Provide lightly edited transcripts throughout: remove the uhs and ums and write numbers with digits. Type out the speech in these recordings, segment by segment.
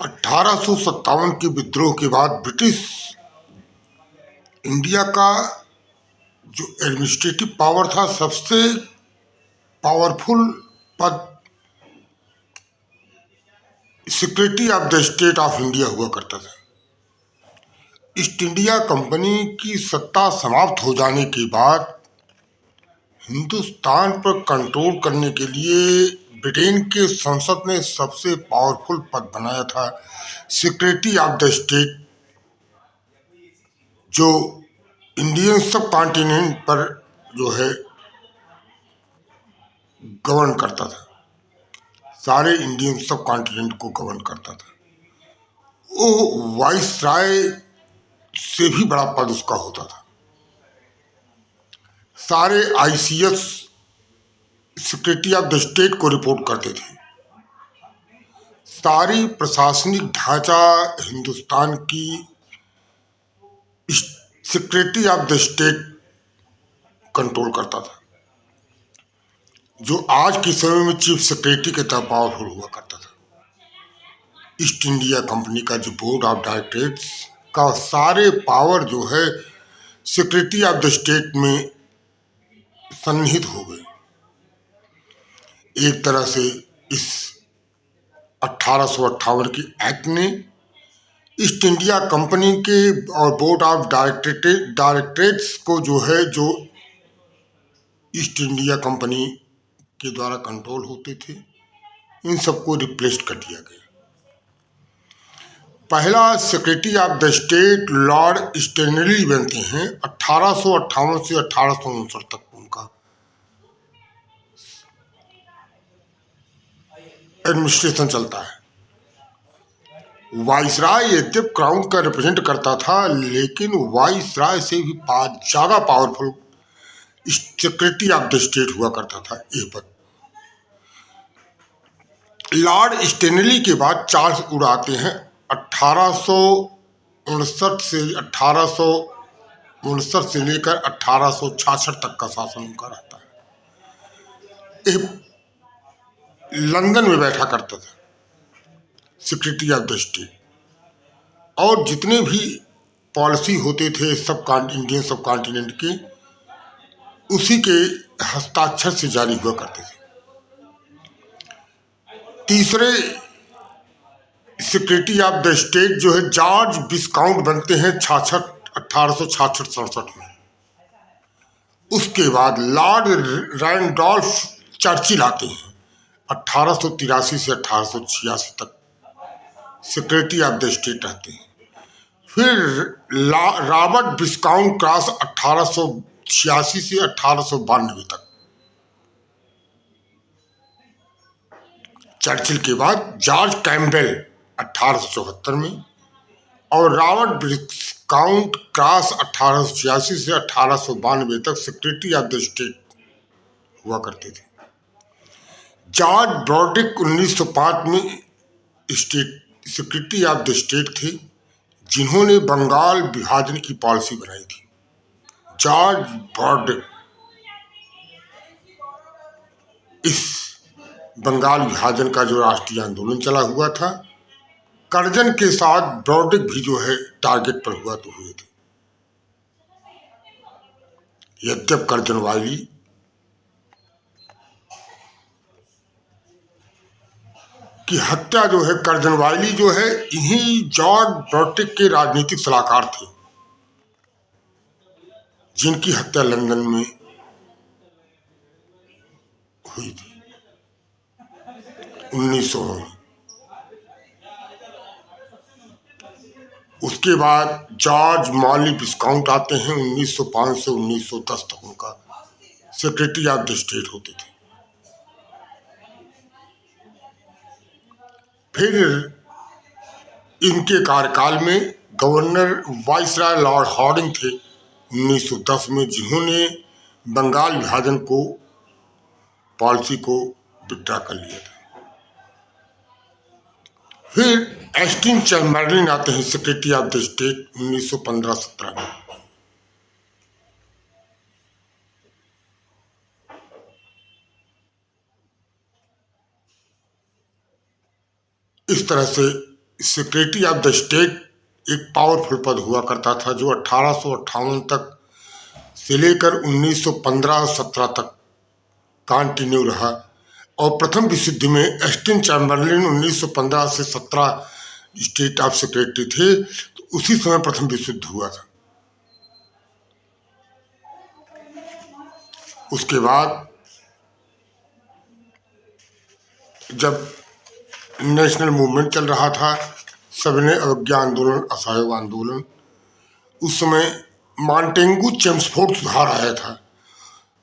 1857 के विद्रोह के बाद ब्रिटिश इंडिया का जो एडमिनिस्ट्रेटिव पावर था, सबसे पावरफुल पद secretary of the state of India हुआ करता था। ईस्ट इंडिया कंपनी की सत्ता समाप्त हो जाने के बाद हिंदुस्तान पर कंट्रोल करने के लिए ब्रिटेन के संसद ने सबसे पावरफुल पद बनाया था सेक्रेटरी ऑफ द स्टेट, जो इंडियन सब कॉन्टिनेंट पर जो है गवर्न करता था, सारे इंडियन सब कॉन्टिनेंट को गवर्न करता था। वो वाइस राय से भी बड़ा पद उसका होता था। सारे ICS secretary of the state को रिपोर्ट करते थे। सारी प्रशासनिक ढांचा हिंदुस्तान की secretary of the state control करता था, जो आज के समय में चीफ सेक्रेटरी के तरह पावरफुल हुआ करता था। ईस्ट इंडिया कंपनी का जो बोर्ड ऑफ डायरेक्टर्स का सारे पावर जो है सेक्रेटरी ऑफ द स्टेट में सन्निहित हो गए। एक तरह से इस 1858 की एक्ट ने ईस्ट इंडिया कंपनी के और बोर्ड ऑफ डायरेक्टरेट्स को जो है, जो ईस्ट इंडिया कंपनी के द्वारा कंट्रोल होते थे, इन सबको रिप्लेस कर दिया गया। पहला secretary of the state Lord Stanley बनते हैं। 1858 से 1859 तक उनका एडमिनिस्ट्रेशन चलता है। वाइसराय यद्यप क्राउन का रिप्रेजेंट करता था, लेकिन वाइसराय से भी ज्यादा powerful secretary of the state हुआ करता था ये पद। लॉर्ड स्टेनली के बाद चार्ल्स वुड आते हैं। 1859 से 1859 से लेकर 1866 तक का शासन उनका रहता है। लंदन में बैठा करता था सेक्रेटरी ऑफ द स्टेट, और जितने भी पॉलिसी होते थे सब इंडियन सब कॉन्टिनेंट के, उसी के हस्ताक्षर से जारी हुआ करते थे। तीसरे सेक्रेटरी ऑफ द स्टेट जो है जॉर्ज विस्काउंट बनते हैं 1866 में। उसके बाद लॉर्ड रैंडोल्फ चर्चिल आते हैं 1883 से 1886 तक सेक्रेटरी ऑफ द स्टेट रहते हैं। फिर रॉबर्ट विस्काउंट क्रॉस 1886 से 1892 तक। चर्चिल के बाद जॉर्ज कैम्पबेल 1874 में, और रॉबर्ट विस्काउंट क्रॉस 1886 से 1892 तक सेक्रेटरी ऑफ द स्टेट हुआ करते थे। जॉर्ज ब्रॉडरिक 1905 में state secretary of the state थे, जिन्होंने बंगाल विभाजन की पॉलिसी बनाई थी। जॉर्ज ब्रॉडरिक इस बंगाल विभाजन का जो राष्ट्रीय आंदोलन चला हुआ था, कर्जन के साथ ब्रॉडरिक भी जो है टारगेट पर हुए थे। यद्यप कर्जन वाइली की हत्या जो है, कर्जन वाइली जो है इन्हीं जॉर्ज ब्रॉडरिक के राजनीतिक सलाहकार थे, जिनकी हत्या लंदन में हुई थी 1900 में। उसके बाद जॉर्ज मॉली विस्काउंट आते हैं 1905 से 1910 तक उनका सेक्रेटरी ऑफ द स्टेट होते थे। फिर इनके कार्यकाल में गवर्नर वाइसराय लॉर्ड हार्डिंग थे 1910 में, जिन्होंने बंगाल विभाजन को पॉलिसी को विड्रॉ कर लिया था। फिर एस्टिन चैम्बरलिन आते हैं सेक्रेटरी ऑफ द स्टेट 1915-17 में। इस तरह से सेक्रेटरी ऑफ द स्टेट एक पावरफुल पद हुआ करता था जो 1858 तक से लेकर 1915-17 तक कंटिन्यू रहा। और प्रथम विश्व युद्ध में एस्टिन चैम्बरलिन 1915 से 17 स्टेट ऑफ सेक्रेटरी थे, तो उसी समय प्रथम विश्व युद्ध हुआ था। उसके बाद जब नेशनल मूवमेंट चल रहा था, सबने अवज्ञा आंदोलन, असहयोग आंदोलन, उस समय मॉन्टेगू चेम्सफोर्ड सुधार आया था।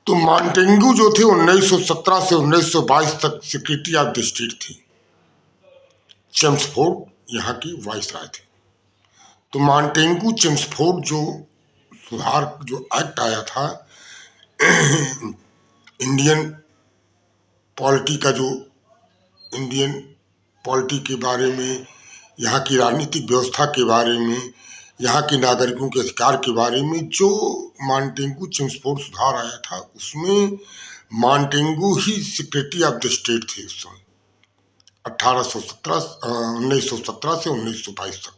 तो मॉन्टेगू जो थे 1917 से 1922 तक सेक्रेटरी ऑफ द स्टेट थे। चेम्सफोर्ड यहाँ की वाइसराय थे। तो मॉन्टेगू चेम्सफोर्ड जो सुधार जो एक्ट आया था इंडियन पॉलिटी का, जो इंडियन पॉलिटी के बारे में, यहाँ की राजनीतिक व्यवस्था के बारे में, यहाँ के नागरिकों के अधिकार के बारे में जो मॉन्टेगू चेम्सफोर्ड सुधार आया था, उसमें Montagu he secretary of the state थे उस समय 1917 से 1922 तक।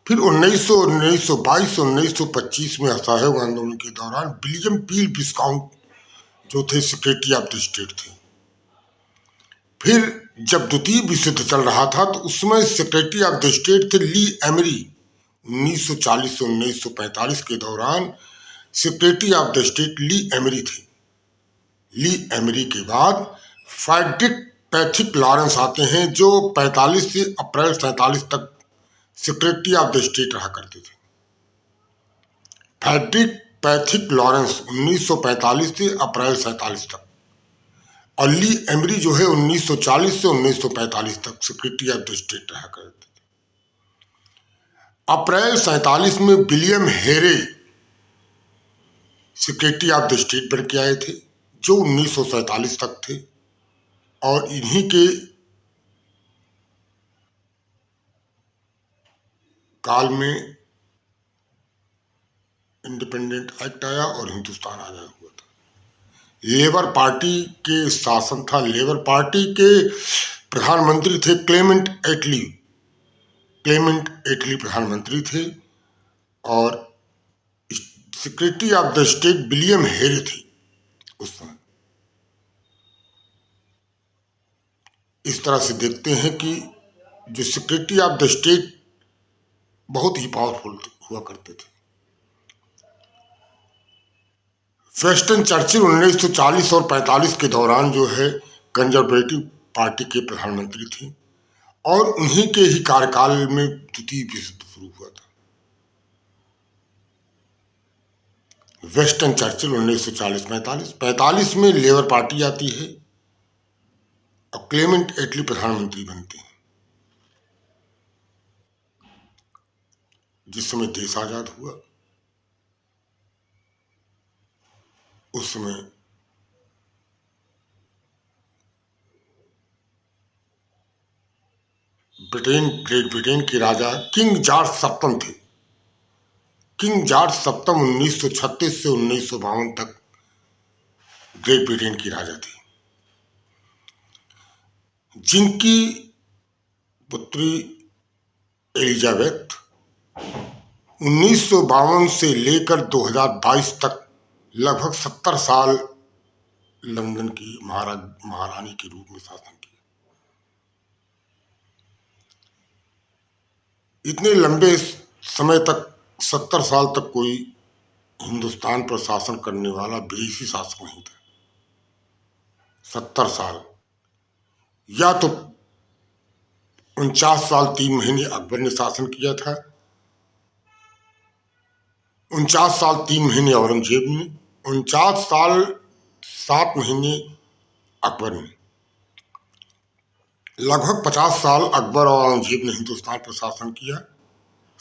फिर 1922 1925 में असहयोग आंदोलन के दौरान विलियम पील विस्काउंट जो थे सेक्रेटरी ऑफ द स्टेट थे। फिर जब द्वितीय विश्व युद्ध चल रहा था तो उसमें सेक्रेटरी ऑफ द स्टेट थे ली एमरी। 1940 से 1945 के दौरान secretary of the state Lee Amery थे। ली एमरी के बाद फ्रेडरिक पैथिक लॉरेंस आते हैं जो 45 से अप्रैल 47 तक सेक्रेटरी ऑफ द स्टेट रहा करते थे। फ्रेडरिक पैथिक लॉरेंस 1945 से अप्रैल 47 तक, और ली एमरी जो है 1940 से 1945 तक सेक्रेटरी ऑफ द स्टेट रहा करते थे। अप्रैल 47 में William here secretary of the state बन के आए थे जो 1947 तक थे, और इन्हीं के काल में इंडिपेंडेंट एक्ट आया और हिंदुस्तान आजाद हुआ था। लेबर पार्टी के शासन था। लेबर पार्टी के प्रधानमंत्री थे क्लेमेंट एटली। क्लेमेंट एटली प्रधानमंत्री थे और secretary of the state William हेरे थे उस समय। इस तरह से देखते हैं कि जो सेक्रेटरी ऑफ द स्टेट बहुत ही पावरफुल हुआ करते थे। वेस्टन चर्चिल 1940 और 45 के दौरान जो है कंजर्वेटिव पार्टी के प्रधानमंत्री थे, और उन्हीं के ही कार्यकाल में द्वितीय विश्व युद्ध शुरू हुआ था। वेस्टन चर्चिल 1940-45 में लेबर पार्टी आती है और क्लेमेंट एटली प्रधानमंत्री बनते हैं। जिस समय देश आजाद हुआ उस समय ग्रेट ब्रिटेन के राजा किंग जॉर्ज सप्तम थे। किंग जॉर्ज सप्तम 1936 से 1952 तक ग्रेट ब्रिटेन की राजा थे, जिनकी पुत्री एलिजाबेथ 1952 से लेकर 2022 तक लगभग 70 साल लंदन की महारानी के रूप में शासन किया। इतने लंबे समय तक 70 साल तक कोई हिंदुस्तान पर शासन करने वाला विदेशी शासक नहीं था। 70 साल, या तो 49 साल 3 महीने अकबर ने शासन किया था, 49 साल 3 महीने औरंगजेब ने, 49 साल 7 महीने अकबर ने। लगभग 50 साल अकबर और औरंगजेब ने हिंदुस्तान पर शासन किया।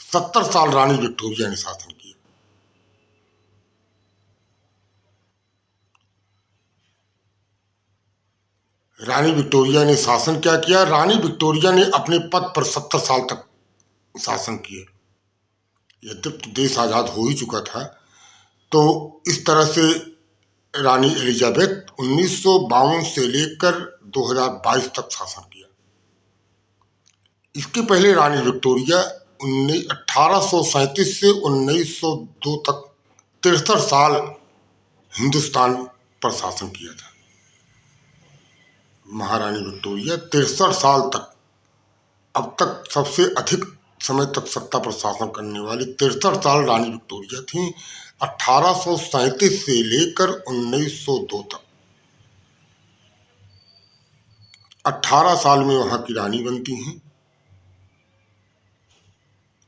70 साल रानी विक्टोरिया ने शासन किया। रानी विक्टोरिया ने शासन क्या किया? रानी विक्टोरिया ने अपने पद पर 70 साल तक शासन किया। यद्यपि देश आजाद हो ही चुका था, तो इस तरह से रानी एलिजाबेथ 1952 से लेकर 2022 तक शासन किया। इसके पहले रानी विक्टोरिया 1837 से 1902 तक 63 साल हिंदुस्तान पर शासन किया था। महारानी विक्टोरिया 63 साल तक, अब तक सबसे अधिक समय तक सत्ता पर शासन करने वाली 63 साल रानी विक्टोरिया थी, 1837 से लेकर 1902 तक। 18 साल में वहां की रानी बनती हैं,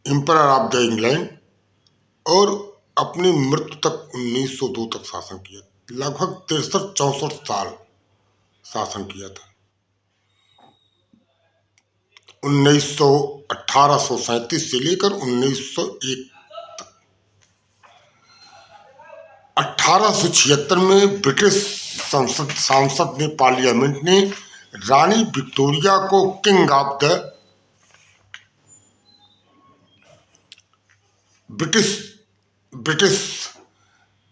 एम्परर ऑफ द इंग्लैंड, और अपनी मृत्यु तक 1902 तक शासन किया। लगभग 63-64 साल शासन किया था। 1837 से लेकर 1901। 1876 में ब्रिटिश सांसद ने, पार्लियामेंट ने रानी विक्टोरिया को king of the British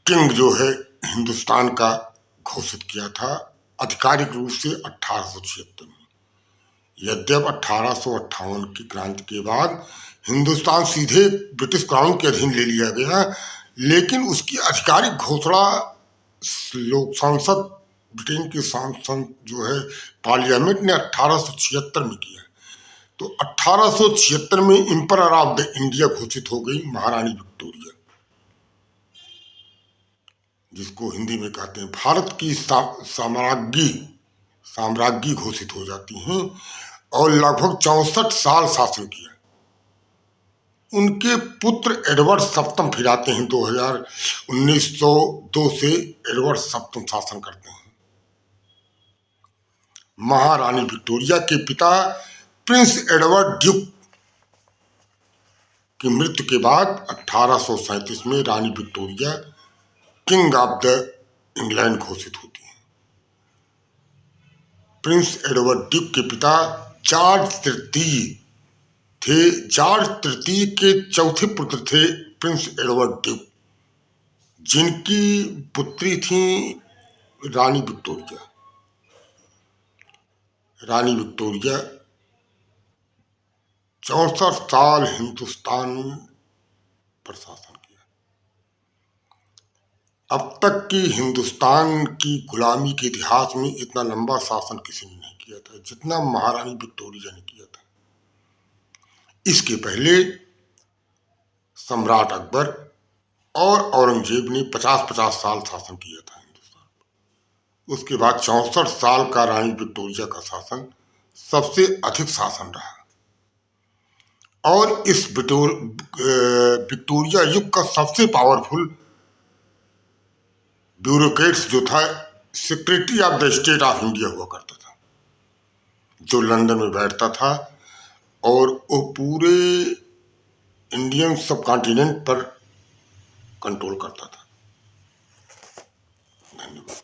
king जो है हिंदुस्तान का घोषित किया था, आधिकारिक रूप से 1876 में। यद्यप 1858 की क्रांति के बाद हिंदुस्तान सीधे ब्रिटिश क्राउन के अधीन ले लिया गया, लेकिन उसकी आधिकारिक घोषणा लोक संसद, ब्रिटेन के सांसद जो है पार्लियामेंट ने 1876 में किया। तो 1876 में एम्परर ऑफ द इंडिया घोषित हो गई महारानी विक्टोरिया, जिसको हिंदी में कहते हैं भारत की साम्राज्ञी घोषित हो जाती हैं, और लगभग 64 साल शासन किया। उनके पुत्र एडवर्ड सप्तम फिर आते हैं 1902 से एडवर्ड सप्तम शासन करते हैं। महारानी विक्टोरिया के पिता प्रिंस एडवर्ड ड्यूक की मृत्यु के बाद 1837 में रानी Victoria king of the England घोषित होती है। प्रिंस एडवर्ड ड्यूक के पिता जॉर्ज तृतीय थे। जॉर्ज तृतीय के चौथे पुत्र थे प्रिंस एडवर्ड ड्यूक, जिनकी पुत्री थी रानी विक्टोरिया। रानी विक्टोरिया 64 साल हिंदुस्तान पर शासन किया। अब तक की हिंदुस्तान की गुलामी के इतिहास में इतना लंबा शासन किसी ने नहीं किया था जितना महारानी विक्टोरिया ने किया था। इसके पहले सम्राट अकबर और औरंगजेब ने 50-50 साल शासन किया था हिंदुस्तान पर। उसके बाद 64 साल का रानी विक्टोरिया का शासन सबसे अधिक शासन रहा। और इस विक्टोरिया युग का सबसे पावरफुल ब्यूरोक्रेट्स जो था, secretary of the state of India हुआ करता था, जो लंदन में बैठता था और वो पूरे इंडियन सब कॉन्टिनेंट पर कंट्रोल करता था। धन्यवाद।